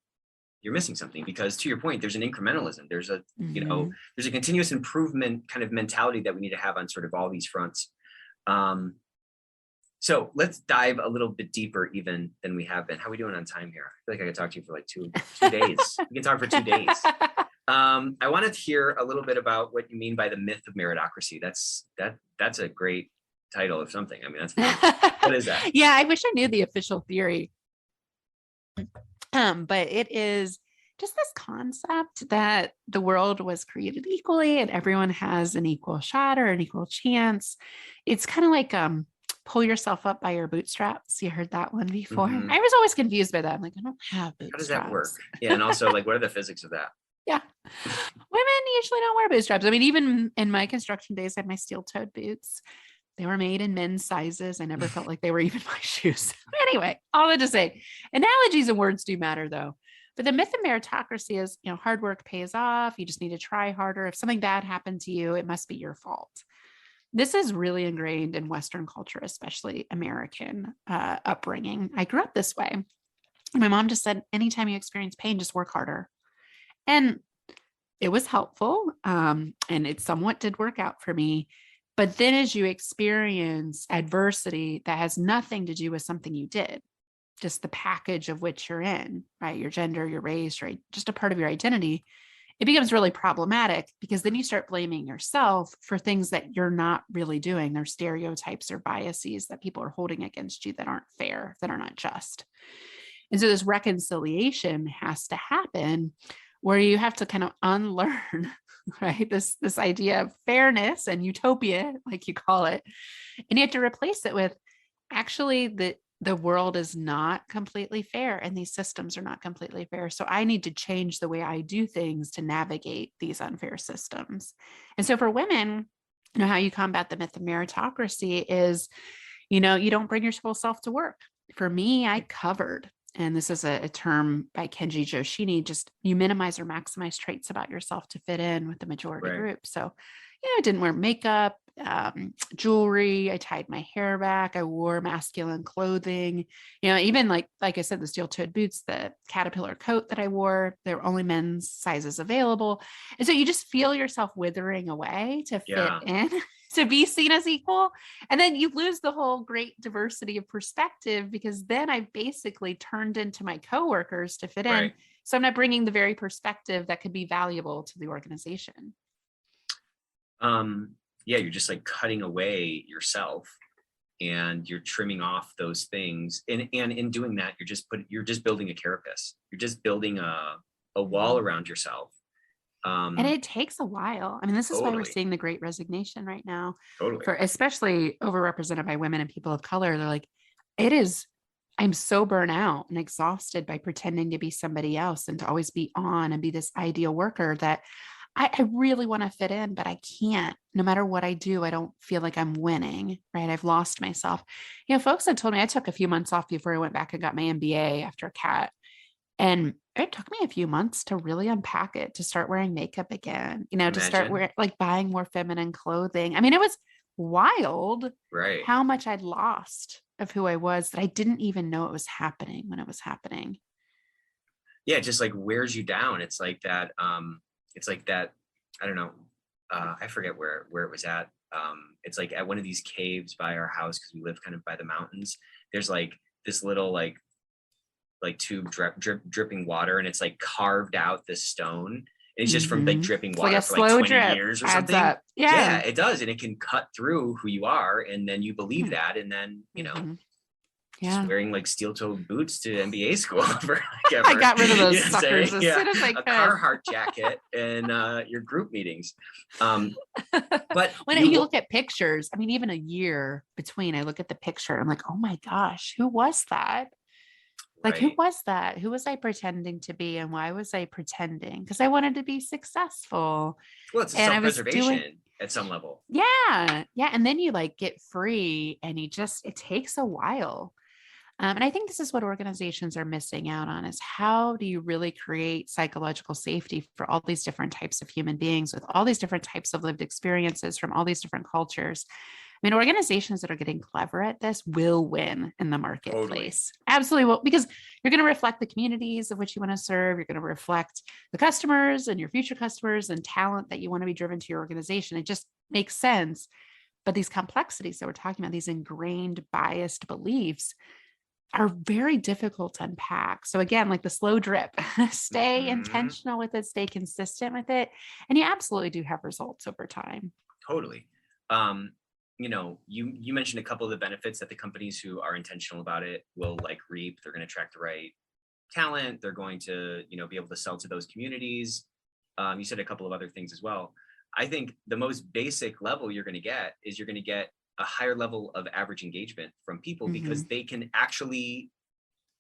you're missing something, because to your point, there's an incrementalism. There's a, there's a continuous improvement kind of mentality that we need to have on sort of all these fronts. So let's dive a little bit deeper even than we have been. How are we doing on time here? I feel like I could talk to you for like two days. We can talk for 2 days. I wanted to hear a little bit about what you mean by the myth of meritocracy. That's a great title of something. I mean, that's what is that? Yeah, I wish I knew the official theory. But it is just this concept that the world was created equally and everyone has an equal shot or an equal chance. It's kind of like pull yourself up by your bootstraps. You heard that one before. I was always confused by that. I'm like, I don't have bootstraps. How does that work? Yeah, and also like, what are the physics of that? Yeah. Women usually don't wear bootstraps. I mean, even in my construction days, I had my steel-toed boots. They were made in men's sizes. I never felt like they were even my shoes. Anyway, all that to say, analogies and words do matter though. But the myth of meritocracy is, hard work pays off. You just need to try harder. If something bad happened to you, it must be your fault. This is really ingrained in Western culture, especially American upbringing. I grew up this way. My mom just said, anytime you experience pain, just work harder. And it was helpful. And it somewhat did work out for me. But then as you experience adversity that has nothing to do with something you did, just the package of which you're in, right? Your gender, your race, right? Just a part of your identity, it becomes really problematic because then you start blaming yourself for things that you're not really doing. They're stereotypes or biases that people are holding against you that aren't fair, that are not just. And so this reconciliation has to happen where you have to kind of unlearn, right? This idea of fairness and utopia, like you call it, and you have to replace it with actually the world is not completely fair and these systems are not completely fair. So I need to change the way I do things to navigate these unfair systems. And so for women, how you combat the myth of meritocracy is, you don't bring your full self to work. For me, I covered, and this is a term by Kenji Joshini, just you minimize or maximize traits about yourself to fit in with the majority group. So, I didn't wear makeup, jewelry. I tied my hair back. I wore masculine clothing. Even like I said, the steel-toed boots, the caterpillar coat that I wore, there were only men's sizes available. And so you just feel yourself withering away to fit in, to be seen as equal. And then you lose the whole great diversity of perspective because then I basically turned into my coworkers to fit in. So I'm not bringing the very perspective that could be valuable to the organization. You're just like cutting away yourself and you're trimming off those things. And in doing that, you're just building a carapace. You're just building a wall around yourself. And it takes a while. I mean, this is why we're seeing the Great Resignation right now, for especially overrepresented by women and people of color. They're like, I'm so burnt out and exhausted by pretending to be somebody else and to always be on and be this ideal worker that I really want to fit in, but I can't. No matter what I do, I don't feel like I'm winning, right? I've lost myself. Folks had told me I took a few months off before I went back and got my MBA after CAT. And it took me a few months to really unpack it, to start wearing makeup again, to start buying more feminine clothing. I mean, it was wild, right? How much I'd lost of who I was that I didn't even know it was happening when it was happening. Yeah, it just like wears you down. It's like that. I don't know. I forget where it was at. It's like at one of these caves by our house because we live kind of by the mountains. There's like this little like tube dripping water, and it's like carved out this stone. And it's just from like dripping water for like 20 years or something. Yeah, it does, and it can cut through who you are, and then you believe that, and then just wearing like steel-toed boots to MBA school for I got rid of those suckers as soon as I could. A Carhartt jacket and your group meetings. But when you look at pictures, I mean, even a year between, I look at the picture, I'm like, oh my gosh, who was that? Like, who was that? Who was I pretending to be? And why was I pretending? Because I wanted to be successful. Well, it's a self-preservation at some level. Yeah. And then you like get free and it takes a while. And I think this is what organizations are missing out on, is how do you really create psychological safety for all these different types of human beings with all these different types of lived experiences from all these different cultures? I mean, organizations that are getting clever at this will win in the marketplace. Absolutely will, because you're going to reflect the communities of which you want to serve. You're going to reflect the customers and your future customers and talent that you want to be driven to your organization. It just makes sense. But these complexities that we're talking about, these ingrained biased beliefs, are very difficult to unpack. So again, like the slow drip, stay intentional with it, stay consistent with it. And you absolutely do have results over time. Totally. You mentioned a couple of the benefits that the companies who are intentional about it will like reap. They're going to attract the right talent. They're going to, be able to sell to those communities. You said a couple of other things as well. I think the most basic level you're going to get is you're going to get a higher level of average engagement from people because they can actually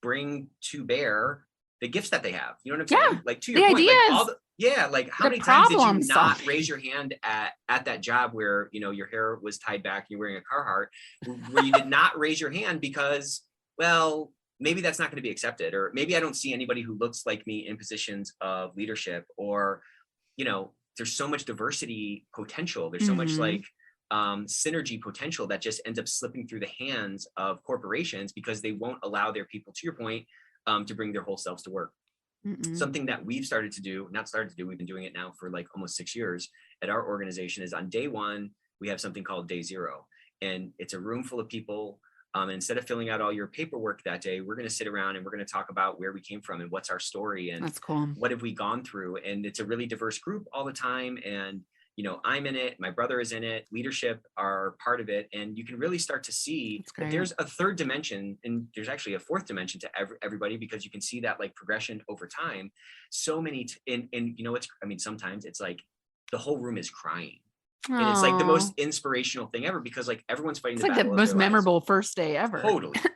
bring to bear the gifts that they have. You know what I'm saying? Like to your point, like how many times did you not raise your hand at that job where, your hair was tied back, you're wearing a Carhartt, where you did not raise your hand because, well, maybe that's not going to be accepted, or maybe I don't see anybody who looks like me in positions of leadership, or, there's so much diversity potential. There's so much like synergy potential that just ends up slipping through the hands of corporations because they won't allow their people, to your point, to bring their whole selves to work. Something that we've we've been doing it now for like almost 6 years at our organization, is on day one, we have something called day zero. And it's a room full of people. And instead of filling out all your paperwork that day, we're going to sit around and we're going to talk about where we came from and what's our story and That's cool. what have we gone through. And it's a really diverse group all the time. And, I'm in it, my brother is in it, leadership are part of it. And you can really start to see that there's a third dimension, and there's actually a fourth dimension to everybody, because you can see that like progression over time. So many, sometimes it's like the whole room is crying. Aww. And it's like the most inspirational thing ever, because like everyone's fighting It's the like the battle of most their lives. memorable first day ever.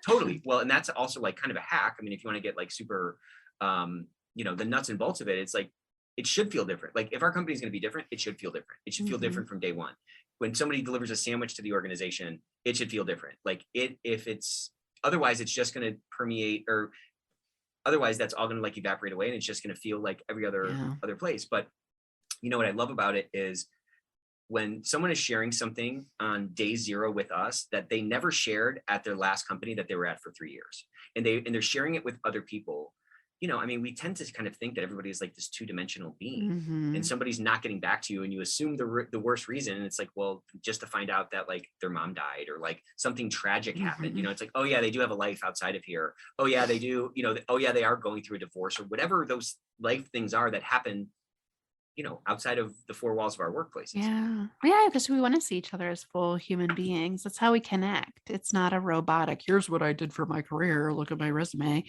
Totally. Well, and that's also like kind of a hack. I mean, if you want to get like super, the nuts and bolts of it, it's like, it should feel different. Like if our company is going to be different, it should feel different. It should feel different from day one. When somebody delivers a sandwich to the organization, it should feel different. Like otherwise it's just going to permeate, or otherwise that's all going to like evaporate away. And it's just going to feel like every other place. But what I love about it is when someone is sharing something on day zero with us that they never shared at their last company that they were at for 3 years, and they're sharing it with other people. We tend to kind of think that everybody is like this two-dimensional being, and somebody's not getting back to you, and you assume the worst reason. And it's like, well, just to find out that like their mom died, or like something tragic happened. It's like, oh yeah, they do have a life outside of here. Oh yeah, they do. Oh yeah, they are going through a divorce, or whatever those life things are that happen, outside of the four walls of our workplaces. Yeah, because we want to see each other as full human beings. That's how we connect. It's not a robotic, here's what I did for my career, look at my resume.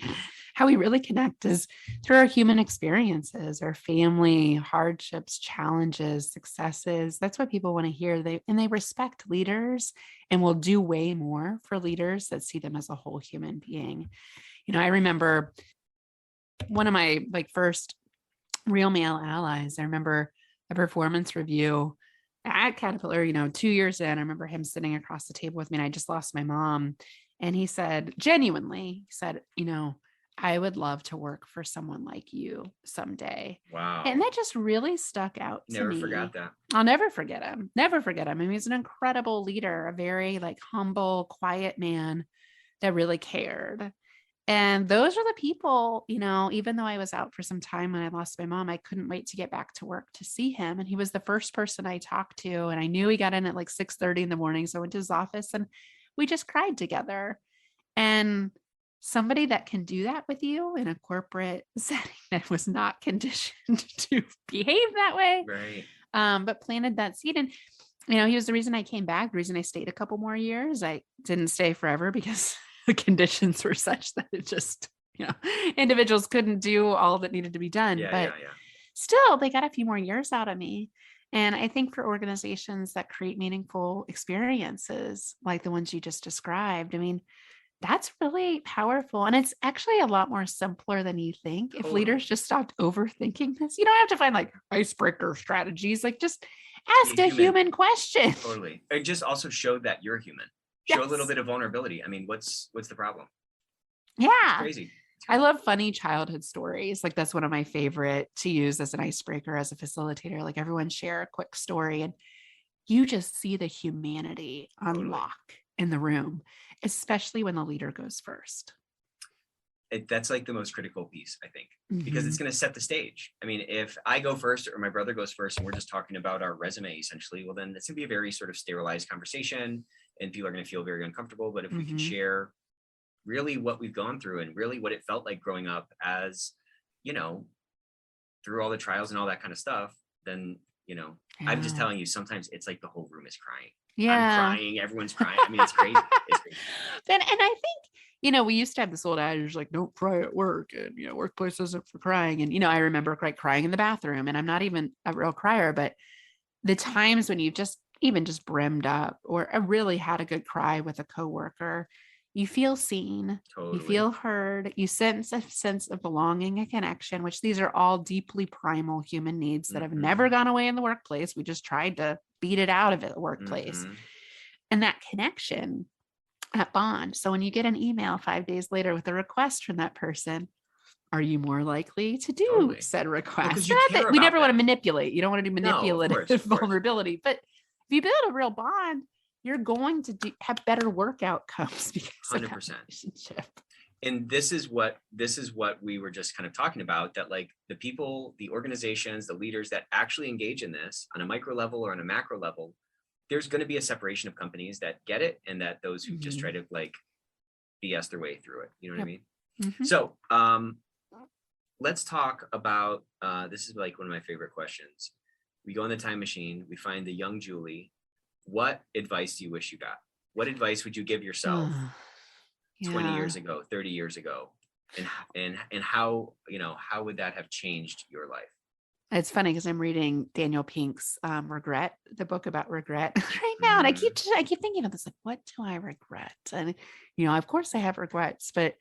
How we really connect is through our human experiences, our family, hardships, challenges, successes. That's what people want to hear. They respect leaders and will do way more for leaders that see them as a whole human being. I remember one of my like first real male allies. I remember a performance review at Caterpillar, 2 years in. I remember him sitting across the table with me, and I just lost my mom. And he said, genuinely, I would love to work for someone like you someday. Wow. And that just really stuck out to me. Never forgot that. I'll never forget him. Never forget him. I mean, he's an incredible leader, a very like humble, quiet man that really cared. And those are the people, even though I was out for some time when I lost my mom, I couldn't wait to get back to work to see him. And he was the first person I talked to. And I knew he got in at like 6:30 in the morning. So I went to his office and we just cried together. And somebody that can do that with you in a corporate setting that was not conditioned to behave that way, right. But planted that seed. And, he was the reason I came back, the reason I stayed a couple more years. I didn't stay forever because the conditions were such that it just, individuals couldn't do all that needed to be done. But still, they got a few more years out of me. And I think for organizations that create meaningful experiences like the ones you just described, that's really powerful. And it's actually a lot more simpler than you think. If leaders just stopped overthinking this, you don't have to find like icebreaker strategies, like just ask a human question. Totally. It just also showed that you're human. Show a little bit of vulnerability. What's the problem? Yeah. It's crazy. I love funny childhood stories. Like that's one of my favorite to use as an icebreaker, as a facilitator. Like everyone share a quick story and you just see the humanity unlock in the room, especially when the leader goes first. That's like the most critical piece, I think, because it's going to set the stage. If I go first or my brother goes first and we're just talking about our resume, essentially, well, then it's going to be a very sort of sterilized conversation and people are going to feel very uncomfortable. But if we can share really what we've gone through and really what it felt like growing up as, through all the trials and all that kind of stuff, then, I'm just telling you, sometimes it's like the whole room is crying. Yeah. I'm crying. Everyone's crying. It's crazy. It's crazy. And I think, we used to have this old adage, like, don't cry at work, and, workplace isn't for crying. And, I remember crying in the bathroom, and I'm not even a real crier, but the times when you've just brimmed up or really had a good cry with a coworker, you feel seen, you feel heard, you sense a sense of belonging and connection, which these are all deeply primal human needs that have never gone away in the workplace. We just tried to beat it out of it, the workplace. And that connection that bond. So when you get an email 5 days later with a request from that person, are you more likely to do Totally. said Well, request? 'cause you Not care that we about never want to them. manipulate. You don't want to do No, of manipulative course. vulnerability. But if you build a real bond, you're going to have better work outcomes because of that 100%. relationship. And this is what we were just kind of talking about, that like the people, the organizations, the leaders that actually engage in this on a micro level or on a macro level, there's going to be a separation of companies that get it and that those who just try to like BS their way through it. You know what I mean? Mhm. So let's talk about, this is like one of my favorite questions. We go in the time machine, we find the young Julie. What advice do you wish you got? What advice would you give yourself 20 Yeah. years ago, 30 years ago? And how, how would that have changed your life? It's funny because I'm reading Daniel Pink's Regret, the book about regret right now. And I keep thinking about this, like, what do I regret? And, of course I have regrets, but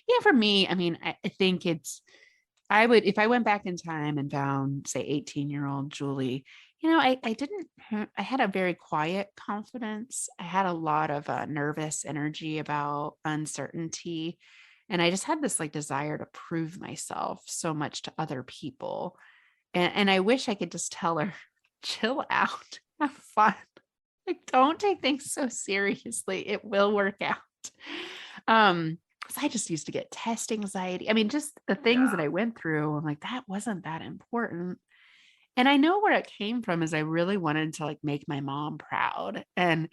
yeah, for me, I mean, I think if I went back in time and found, say, 18-year-old Julie, I had a very quiet confidence. I had a lot of nervous energy about uncertainty. And I just had this like desire to prove myself so much to other people. And I wish I could just tell her, chill out, have fun. Like, don't take things so seriously. It will work out. Because I just used to get test anxiety. I mean, just the things that I went through, I'm like, that wasn't that important. And I know where it came from is I really wanted to like make my mom proud. And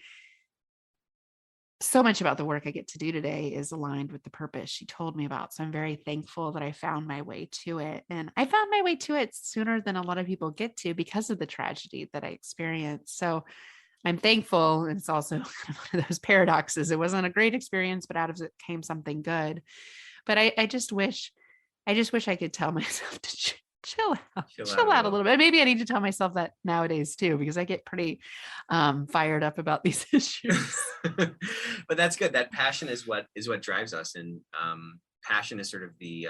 so much about the work I get to do today is aligned with the purpose she told me about. So I'm very thankful that I found my way to it. And I found my way to it sooner than a lot of people get to because of the tragedy that I experienced. So I'm thankful. And it's also kind of one of those paradoxes. It wasn't a great experience, but out of it came something good. But I just wish I could tell myself to chill out a little bit. Maybe I need to tell myself that nowadays too, because I get pretty fired up about these issues. But that's good. That passion is what drives us. And passion is sort of the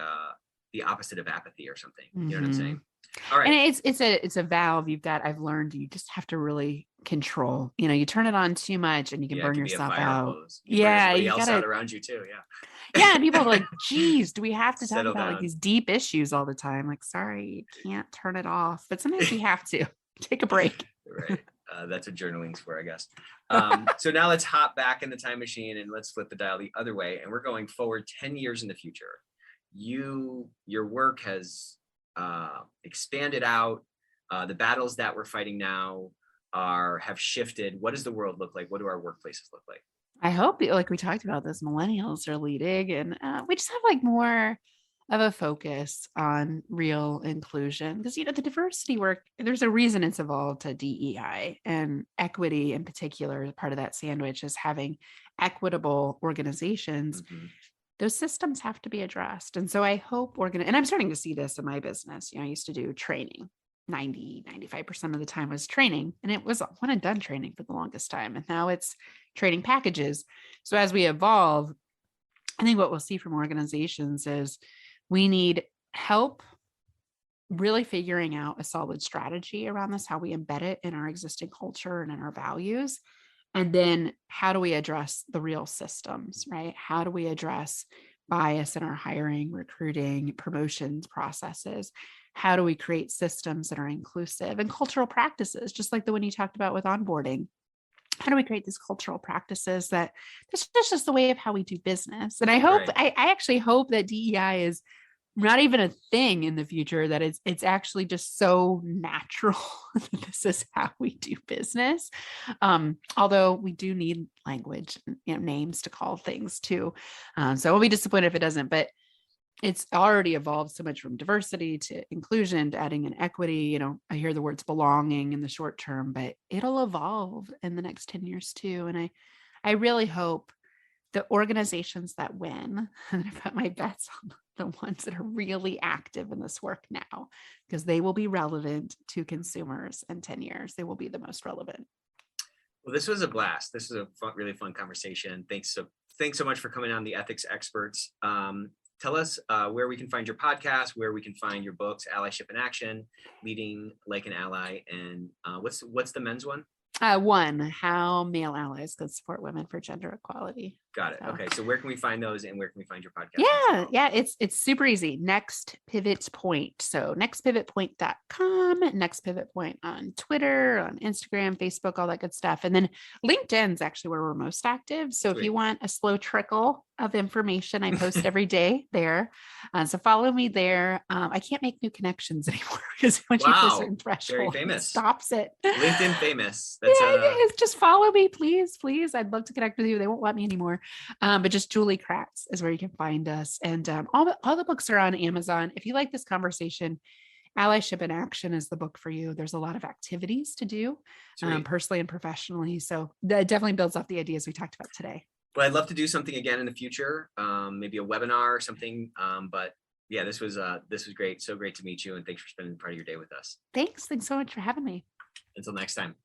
opposite of apathy or something. You know what I'm saying? All right. And it's a valve I've learned you just have to really control. You turn it on too much and you can burn yourself out. You burn everybody else out around you too. Yeah. And people are like, geez, do we have to talk Settle about down. like these deep issues all the time? Like, sorry, you can't turn it off. But sometimes you have to take a break. Right. That's what journaling's for, I guess. So now let's hop back in the time machine and let's flip the dial the other way. And we're going forward 10 years in the future. Your work has expanded out. The battles that we're fighting now have shifted. What does the world look like? What do our workplaces look like? I hope, like we talked about this, millennials are leading, and we just have like more of a focus on real inclusion, because the diversity work, there's a reason it's evolved to DEI, and equity in particular. Part of that sandwich is having equitable organizations. Those systems have to be addressed. And so I hope and I'm starting to see this in my business. I used to do training. 95% of the time was training, and it was one and done training for the longest time. And now it's training packages. So as we evolve, I think what we'll see from organizations is we need help really figuring out a solid strategy around this, how we embed it in our existing culture and in our values. And then how do we address the real systems, right? How do we address bias in our hiring, recruiting, promotions processes? How do we create systems that are inclusive and cultural practices, just like the one you talked about with onboarding? How do we create these cultural practices that this is just the way of how we do business? And I hope, I actually hope that DEI is not even a thing in the future, that it's actually just so natural that this is how we do business. Although we do need language, names to call things too. So I'll be disappointed if it doesn't, but it's already evolved so much from diversity to inclusion to adding in equity. I hear the words belonging in the short term, but it'll evolve in the next 10 years too. And I really hope the organizations that win, and I put my bets on the ones that are really active in this work now, because they will be relevant to consumers in 10 years. They will be the most relevant. Well, this was a blast. This was a really fun conversation. Thanks so much for coming on, the Ethics Experts. Tell us where we can find your podcast, where we can find your books, Allyship in Action, Leading Like an Ally, and what's the men's one? One, how male allies could support women for gender equality. Got it. So. Okay. So where can we find those and where can we find your podcast? Yeah. It's super easy. Next Pivot Point. So nextpivotpoint.com, Next Pivot Point on Twitter, on Instagram, Facebook, all that good stuff. And then LinkedIn's actually where we're most active. So if you want a slow trickle of information, I post every day there. So follow me there. I can't make new connections anymore because once you hit a certain threshold, it stops it. LinkedIn famous. That's just follow me, please. I'd love to connect with you. They won't let me anymore. But just Julie Kratz is where you can find us. And all the books are on Amazon. If you like this conversation, Allyship in Action is the book for you. There's a lot of activities to do personally and professionally. So that definitely builds off the ideas we talked about today. Well, I'd love to do something again in the future, maybe a webinar or something. But yeah, this was great. So great to meet you. And thanks for spending part of your day with us. Thanks so much for having me. Until next time.